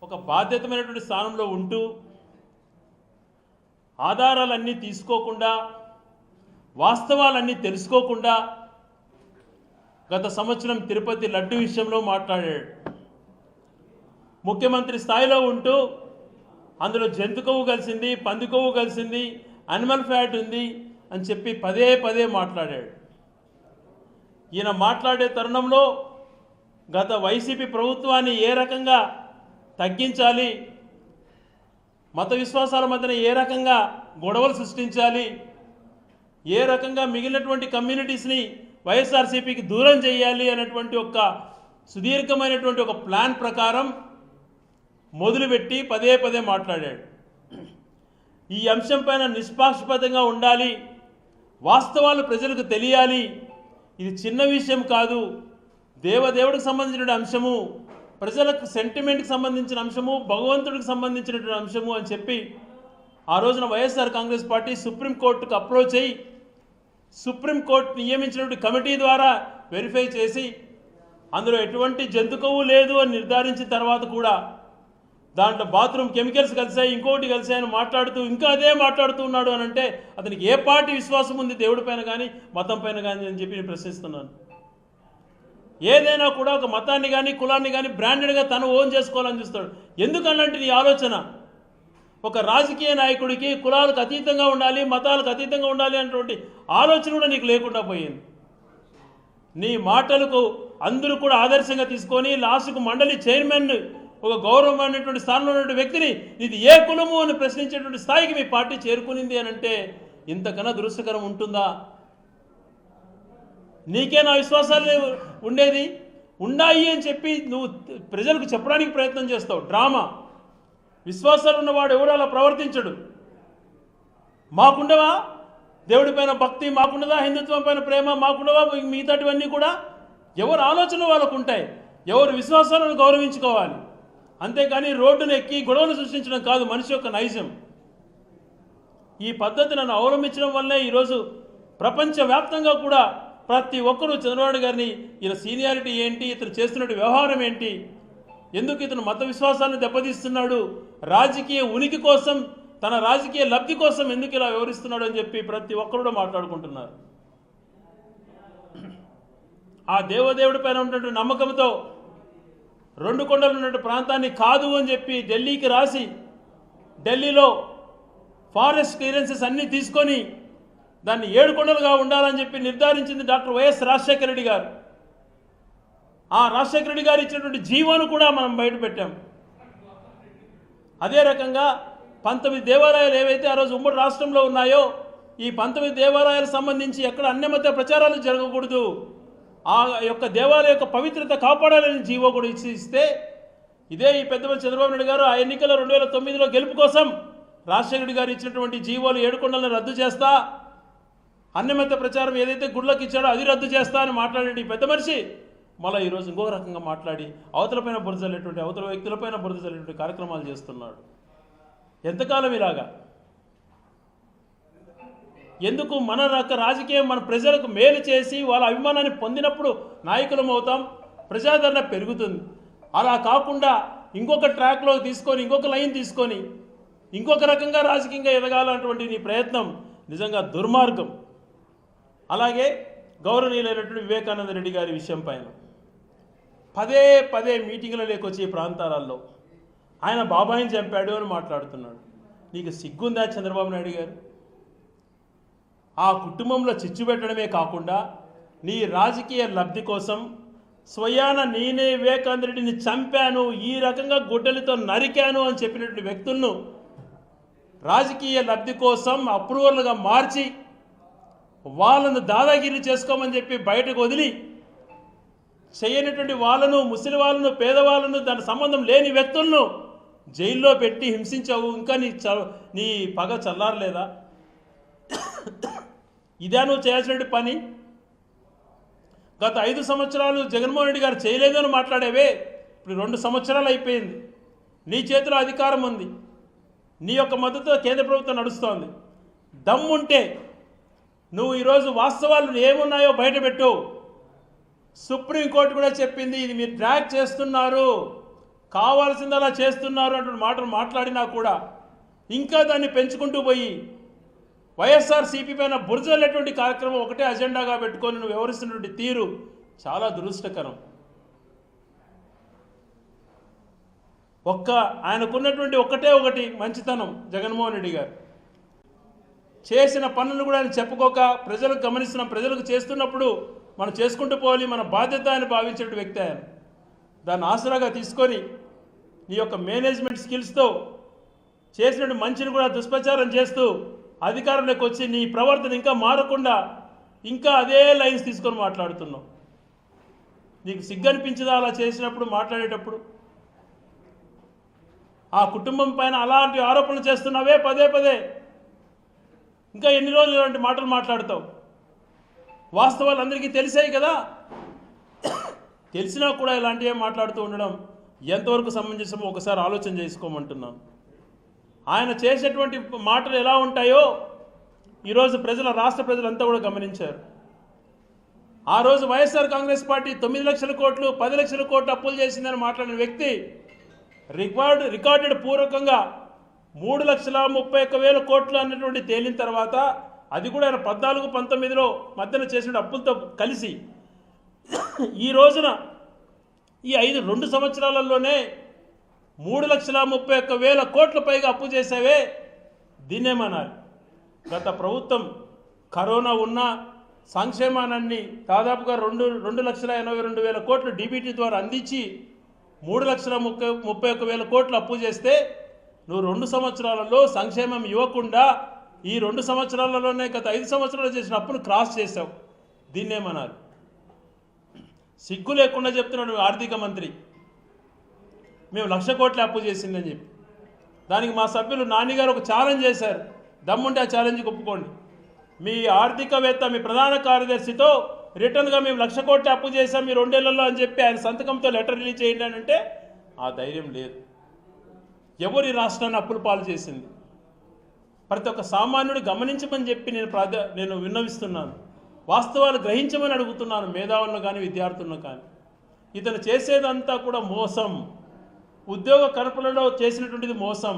ఒక బాధ్యతమైనటువంటి స్థానంలో ఉంటూ ఆధారాలన్నీ తీసుకోకుండా వాస్తవాలన్నీ తెలుసుకోకుండా గత సంవత్సరం తిరుపతి లడ్డు విషయంలో మాట్లాడాడు. ముఖ్యమంత్రి స్థాయిలో ఉంటూ అందులో జంతు కొవ్వు కలిసింది, పంది కొవ్వు కలిసింది, అనిమల్ ఫ్యాట్ ఉంది అని చెప్పి పదే పదే మాట్లాడాడు. ఈయన మాట్లాడే తరుణంలో గత వైసీపీ ప్రభుత్వాన్ని ఏ రకంగా తగ్గించాలి, మత విశ్వాసాల మధ్యన ఏ రకంగా గొడవలు సృష్టించాలి, ఏ రకంగా మిగిలినటువంటి కమ్యూనిటీస్ని వైఎస్ఆర్సీపీకి దూరం చేయాలి అనేటువంటి ఒక సుదీర్ఘమైనటువంటి ఒక ప్లాన్ ప్రకారం మొదలుపెట్టి పదే పదే మాట్లాడాడు. ఈ అంశం పైన నిష్పాక్షపాతంగా ఉండాలి, వాస్తవాలు ప్రజలకు తెలియాలి, ఇది చిన్న విషయం కాదు, దేవదేవుడికి సంబంధించిన అంశము, ప్రజలకు సెంటిమెంట్కి సంబంధించిన అంశము, భగవంతుడికి సంబంధించినటువంటి అంశము అని చెప్పి ఆ రోజున వైఎస్ఆర్ కాంగ్రెస్ పార్టీ సుప్రీంకోర్టుకు అప్రోచ్ అయ్యి సుప్రీంకోర్టు నియమించినటువంటి కమిటీ ద్వారా వెరిఫై చేసి అందులో ఎటువంటి జంతు కొవ్వు లేదు అని నిర్ధారించిన తర్వాత కూడా దాంట్లో బాత్రూమ్ కెమికల్స్ కలిసాయి, ఇంకోటి కలిసాయని మాట్లాడుతూ ఇంకా అదే మాట్లాడుతున్నాడు అని అంటే అతనికి ఏ పార్టీ విశ్వాసం ఉంది దేవుడి పైన కానీ మతం పైన కానీ అని చెప్పి నేను ప్రశ్నిస్తున్నాను. ఏదైనా కూడా ఒక మతాన్ని కానీ కులాన్ని కానీ బ్రాండెడ్గా తను ఓన్ చేసుకోవాలని చూస్తాడు. ఎందుకన్నట్టు నీ ఆలోచన ఒక రాజకీయ నాయకుడికి కులాలకు అతీతంగా ఉండాలి, మతాలకు అతీతంగా ఉండాలి అనేటువంటి ఆలోచన కూడా నీకు లేకుండా పోయింది. నీ మాటలకు అందరూ కూడా ఆదర్శంగా తీసుకొని లాస్ట్కు మండలి చైర్మన్ ఒక గౌరవమైనటువంటి స్థానంలో ఉన్నటువంటి వ్యక్తిని ఇది ఏ కులము అని ప్రశ్నించేటువంటి స్థాయికి మీ పార్టీ చేరుకునింది అని అంటే ఇంతకన్నా దురదృష్టకరం ఉంటుందా? నీకే నా విశ్వాసాలు ఉండేది ఉన్నాయి అని చెప్పి నువ్వు ప్రజలకు చెప్పడానికి ప్రయత్నం చేస్తావు. డ్రామా. విశ్వాసాలు ఉన్నవాడు ఎవరు అలా ప్రవర్తించడు. మాకుండవా దేవుడిపైన భక్తి, మాకుండదా హిందుత్వం పైన ప్రేమ, మాకుండవా మిగతాటివన్నీ కూడా ఎవరు ఆలోచనలు వాళ్ళకు ఉంటాయి. ఎవరు విశ్వాసాలను గౌరవించుకోవాలి, అంతేకాని రోడ్డును ఎక్కి గొడవలు సృష్టించడం కాదు మనిషి యొక్క నైజం. ఈ పద్ధతి నన్ను అవలంబించడం వల్లే ఈరోజు ప్రపంచవ్యాప్తంగా కూడా ప్రతి ఒక్కరూ చంద్రబాబు గారిని ఈయన సీనియారిటీ ఏంటి, ఇతను చేస్తున్నట్టు వ్యవహారం ఏంటి, ఎందుకు ఇతను మత విశ్వాసాలను దెబ్బతీస్తున్నాడు, రాజకీయ ఉనికి కోసం తన రాజకీయ లబ్ధి కోసం ఎందుకు ఇలా వివరిస్తున్నాడు అని చెప్పి ప్రతి ఒక్కరు కూడా మాట్లాడుకుంటున్నారు. ఆ దేవదేవుడి పైన ఉన్నటువంటి నమ్మకంతో రెండు కొండలు ఉన్నటువంటి ప్రాంతాన్ని కాదు అని చెప్పి ఢిల్లీకి రాసి ఢిల్లీలో ఫారెస్ట్ క్లియరెన్సెస్ అన్నీ తీసుకొని దాన్ని 7 కొండలుగా ఉండాలని చెప్పి నిర్ధారించింది డాక్టర్ వైఎస్ రాజశేఖర రెడ్డి గారు. ఆ రాజశేఖర రెడ్డి గారు ఇచ్చినటువంటి జీవోను కూడా మనం బయట పెట్టాం. అదే రకంగా 19 దేవాలయాలు ఏవైతే ఆ రోజు ఉమ్మడి రాష్ట్రంలో ఉన్నాయో ఈ 19 దేవాలయాలకు సంబంధించి ఎక్కడ అన్యమత ప్రచారాలు జరగకూడదు, ఆ యొక్క దేవాలయ యొక్క పవిత్రత కాపాడాలని జీవో కూడా ఇస్తే ఇదే ఈ పెద్దమల్లి చంద్రబాబు నాయుడు గారు ఆ ఎన్నికల 2009లో గెలుపు కోసం రాజశేఖర రెడ్డి గారు ఇచ్చినటువంటి జీవోలు 7 కొండలను రద్దు చేస్తా, అన్యమత ప్రచారం ఏదైతే గుళ్ళకి ఇచ్చాడో అది రద్దు చేస్తా అని మాట్లాడేది పెద్ద మనిషి మళ్ళీ ఈరోజు ఇంకో రకంగా మాట్లాడి అవతలపైన బురదలేటువంటి అవతల వ్యక్తులపైన బురదలేటువంటి కార్యక్రమాలు చేస్తున్నాడు. ఎంతకాలం ఇలాగా? ఎందుకు మన రాజకీయం మన ప్రజలకు మేలు చేసి వాళ్ళ అభిమానాన్ని పొందినప్పుడు నాయకులం అవుతాం, ప్రజాదరణ పెరుగుతుంది. అలా కాకుండా ఇంకొక ట్రాక్లో తీసుకొని ఇంకొక లైన్ తీసుకొని ఇంకొక రకంగా రాజకీయంగా ఎదగాలన్నటువంటి నీ ప్రయత్నం నిజంగా దుర్మార్గం. అలాగే గౌరవనీయులైనటువంటి వివేకానంద రెడ్డి గారి విషయం పైన పదే పదే మీటింగులలోకి వచ్చి ప్రాంతాలలో ఆయన బాబాయిని చంపాడు అని మాట్లాడుతున్నాడు. నీకు సిగ్గుందా చంద్రబాబు నాయుడు గారు? ఆ కుటుంబంలో చిచ్చు పెట్టడమే కాకుండా నీ రాజకీయ లబ్ధి కోసం స్వయాన నేనే వివేకానంద రెడ్డిని చంపాను, ఈ రకంగా గుడ్డలతో నరికాను అని చెప్పినటువంటి వ్యక్తులను రాజకీయ లబ్ధి కోసం అప్రూవర్లుగా మార్చి వాళ్ళను దాదాగిరి చేసుకోమని చెప్పి బయటకు వదిలి చేయనటువంటి వాళ్ళను, ముసలి వాళ్ళను, పేదవాళ్ళను, దాని సంబంధం లేని వ్యక్తులను జైల్లో పెట్టి హింసించావు. ఇంకా నీ పగ చల్లారలేదా? ఇదే నువ్వు చేయాల్సిన పని. గత 5 సంవత్సరాలు జగన్మోహన్ రెడ్డి గారు చేయలేదు అని మాట్లాడేవే, ఇప్పుడు 2 సంవత్సరాలు అయిపోయింది. నీ చేతిలో అధికారం ఉంది, నీ యొక్క మద్దతుతో కేంద్ర ప్రభుత్వం నడుస్తోంది. దమ్ముంటే నువ్వు ఈరోజు వాస్తవాలు ఏమున్నాయో బయటపెట్టు. సుప్రీంకోర్టు కూడా చెప్పింది ఇది మీరు డ్రాగ్ చేస్తున్నారు, కావాల్సింది అలా చేస్తున్నారు అంటున్న మాటలు మాట్లాడినా కూడా ఇంకా దాన్ని పెంచుకుంటూ పోయి వైఎస్ఆర్సీపీ పైన బురజలేటువంటి కార్యక్రమం ఒకటే అజెండాగా పెట్టుకొని నువ్వు వ్యవహరిస్తున్నటువంటి తీరు చాలా దురదృష్టకరం. ఆయనకున్నటువంటి ఒకటి మంచితనం జగన్మోహన్ రెడ్డి గారు చేసిన పనులు కూడా ఆయన చెప్పుకోక ప్రజలకు గమనిస్తున్నాం, ప్రజలకు చేస్తున్నప్పుడు మనం చేసుకుంటూ పోవాలి, మన బాధ్యత అని భావించిన వ్యక్తి ఆయన. దాన్ని ఆసరాగా తీసుకొని నీ యొక్క మేనేజ్మెంట్ స్కిల్స్తో చేసినట్టు మంచిని కూడా దుష్ప్రచారం చేస్తూ అధికారంలోకి వచ్చి నీ ప్రవర్తన ఇంకా మారకుండా ఇంకా అదే లైన్స్ తీసుకొని మాట్లాడుతున్నావు. నీకు సిగ్గనిపించదా అలా చేసినప్పుడు, మాట్లాడేటప్పుడు? ఆ కుటుంబం పైన అలాంటి ఆరోపణలు చేస్తున్నావే పదే. ఇంకా ఎన్ని రోజులు ఇలాంటి మాటలు మాట్లాడతావు? వాస్తవాలు అందరికీ తెలిసాయి కదా, తెలిసినా కూడా ఇలాంటివే మాట్లాడుతూ ఉండడం ఎంతవరకు సమంజసమో ఒకసారి ఆలోచన చేసుకోమంటున్నాను. ఆయన చేసేటువంటి మాటలు ఎలా ఉంటాయో ఈరోజు రాష్ట్ర ప్రజలంతా కూడా గమనించారు. ఆ రోజు వైఎస్ఆర్ కాంగ్రెస్ పార్టీ 9 లక్షల కోట్లు 10 లక్షల కోట్లు అప్పులు చేసిందని మాట్లాడిన వ్యక్తి రికార్డెడ్ పూర్వకంగా 3,31,000 కోట్లు అన్నటువంటి తేలిన తర్వాత అది కూడా ఆయన 14-19లో మధ్యన చేసిన అప్పులతో కలిసి ఈ రోజున ఈ 2 సంవత్సరాలలోనే 3,31,000 కోట్ల పైగా అప్పు చేసావే, దీన్నేమనాలి? గత ప్రభుత్వం కరోనా ఉన్న సంక్షేమాన్ని దాదాపుగా 2,82,000 కోట్లు డీబీటీ ద్వారా అందించి 3,31,000 కోట్లు అప్పు చేస్తే నువ్వు 2 సంవత్సరాలలో సంక్షేమం ఇవ్వకుండా ఈ 2 సంవత్సరాలలోనే గత 5 సంవత్సరాలు చేసిన అప్పును క్రాస్ చేసావు, దీన్నేమనాలి? సిగ్గు లేకుండా చెప్తున్నాడు ఆర్థిక మంత్రి మేము 1,00,000 కోట్ల అప్పు చేసిందని చెప్పి. దానికి మా సభ్యులు నాన్నగారు ఒక ఛాలెంజ్ చేశారు, దమ్ముంటే ఆ ఛాలెంజ్కి ఒప్పుకోండి. మీ ఆర్థికవేత్త మీ ప్రధాన కార్యదర్శితో రిటర్న్గా మేము 1,00,000 కోట్ల అప్పు చేసాం మీ 2 ఏళ్లలో అని చెప్పి ఆయన సంతకంతో లెటర్ రిలీజ్ చేయండి అని అంటే ఆ ధైర్యం లేదు. ఎవరి రాష్ట్రాన్ని అప్పుల పాలు చేసింది? ప్రతి ఒక్క సామాన్యుడు గమనించమని చెప్పి నేను విన్నవిస్తున్నాను. వాస్తవాలు గ్రహించమని అడుగుతున్నాను, మేధావులను కానీ విద్యార్థులను కానీ. ఇతను చేసేదంతా కూడా మోసం. ఉద్యోగ కల్పనలో చేసినటువంటిది మోసం.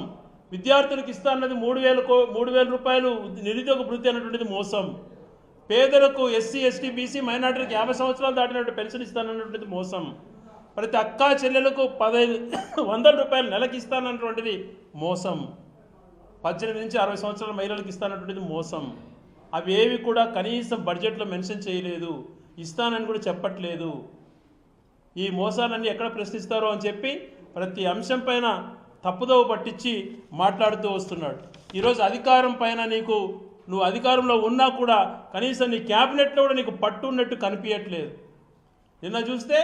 విద్యార్థులకు ఇస్తా అన్నది 3,000 రూపాయలు నిరుద్యోగ భృతి అన్నటువంటిది మోసం. పేదలకు ఎస్సీ ఎస్టీ బీసీ మైనార్టీలకు 50 సంవత్సరాలు దాటినట్టు పెన్షన్ ఇస్తానన్నటువంటిది మోసం. ప్రతి అక్కా చెల్లెలకు 1,500 రూపాయలు నెలకి ఇస్తానన్నటువంటిది మోసం. 18 నుంచి 60 సంవత్సరాల మహిళలకు ఇస్తానటువంటిది మోసం. అవి ఏవి కూడా కనీసం బడ్జెట్లో మెన్షన్ చేయలేదు, ఇస్తానని కూడా చెప్పట్లేదు. ఈ మోసాలన్నీ ఎక్కడ ప్రశ్నిస్తారో అని చెప్పి ప్రతి అంశం పైన తప్పుదోవ పట్టించి మాట్లాడుతూ వస్తున్నాడు. ఈరోజు అధికారం పైన నువ్వు అధికారంలో ఉన్నా కూడా కనీసం నీ క్యాబినెట్లో కూడా నీకు పట్టు ఉన్నట్టు కనిపించట్లేదు. నిన్న చూస్తే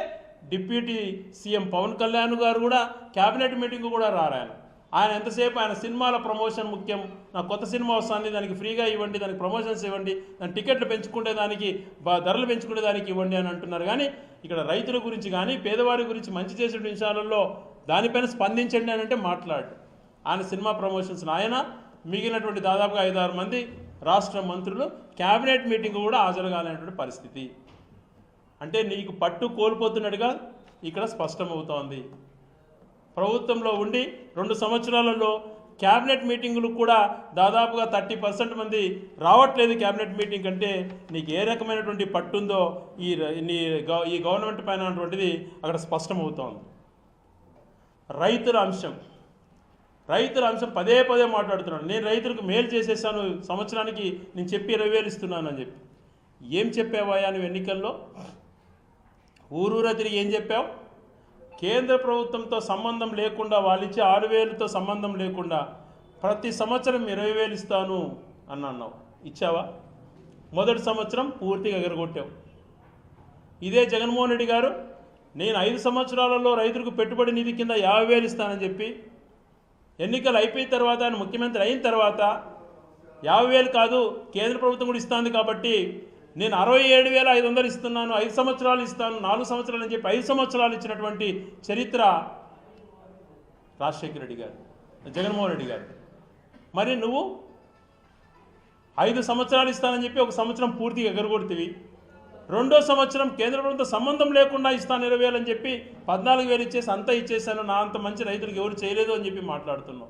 డిప్యూటీ సీఎం పవన్ కళ్యాణ్ గారు కూడా క్యాబినెట్ మీటింగ్ కూడా రారాయన. ఆయన ఎంతసేపు ఆయన సినిమాల ప్రమోషన్ ముఖ్యం, నాకు కొత్త సినిమా వస్తుంది దానికి ఫ్రీగా ఇవ్వండి, దానికి ప్రమోషన్స్ ఇవ్వండి, దాని టికెట్లు పెంచుకుంటే దానికి ధరలు పెంచుకుంటే దానికి ఇవ్వండి అని అంటున్నారు. కానీ ఇక్కడ రైతుల గురించి కానీ పేదవారి గురించి మంచి చేసే విషయాలలో దానిపైన స్పందించండి అని అంటే మాట్లాడు. ఆయన సినిమా ప్రమోషన్స్ ఆయన మిగిలినటువంటి దాదాపుగా 5-6 మంది రాష్ట్ర మంత్రులు క్యాబినెట్ మీటింగ్ కూడా హాజరు కాలేనటువంటి పరిస్థితి. అంటే నీకు పట్టు కోల్పోతున్నట్టుగా ఇక్కడ స్పష్టమవుతోంది. ప్రభుత్వంలో ఉండి 2 సంవత్సరాలలో క్యాబినెట్ మీటింగులు కూడా దాదాపుగా 30% మంది రావట్లేదు క్యాబినెట్ మీటింగ్. అంటే నీకు ఏ రకమైనటువంటి పట్టుందో ఈ గవర్నమెంట్ పైన అటువంటిది అక్కడ స్పష్టమవుతోంది. రైతుల అంశం పదే మాట్లాడుతున్నాను. నేను రైతులకు మేలు చేసేసాను, సంవత్సరానికి నేను చెప్పి 20,000 ఇస్తున్నాను అని చెప్పి. ఏం చెప్పావయ్యా నువ్వు ఎన్నికల్లో? ఊరూరా తిరిగి ఏం చెప్పావు? కేంద్ర ప్రభుత్వంతో సంబంధం లేకుండా వాళ్ళు ఇచ్చే 6,000తో సంబంధం లేకుండా ప్రతి సంవత్సరం 20,000 ఇస్తాను అని అన్నావు. ఇచ్చావా? మొదటి సంవత్సరం పూర్తిగా ఎగరగొట్టావు. ఇదే జగన్మోహన్ రెడ్డి గారు నేను 5 సంవత్సరాలలో రైతులకు పెట్టుబడి నిధి కింద 50,000 ఇస్తానని చెప్పి ఎన్నికలు అయిపోయిన తర్వాత ఆయన ముఖ్యమంత్రి అయిన తర్వాత 50,000 కాదు కేంద్ర ప్రభుత్వం కూడా ఇస్తుంది కాబట్టి నేను 67,500 ఇస్తున్నాను, 5 సంవత్సరాలు ఇస్తాను, 4 సంవత్సరాలు అని చెప్పి 5 సంవత్సరాలు ఇచ్చినటువంటి చరిత్ర రాజశేఖర రెడ్డి గారు, జగన్మోహన్ రెడ్డి గారు. మరి నువ్వు 5 సంవత్సరాలు ఇస్తానని చెప్పి 1 సంవత్సరం పూర్తిగా ఎగరగొడుతుంది. రెండో సంవత్సరం కేంద్ర ప్రభుత్వం సంబంధం లేకుండా ఇస్తాను 20,000 అని చెప్పి 14,000 ఇచ్చేసి అంతా ఇచ్చేసాను, నా అంత మంచి రైతులకు ఎవరు చేయలేదు అని చెప్పి మాట్లాడుతున్నాం.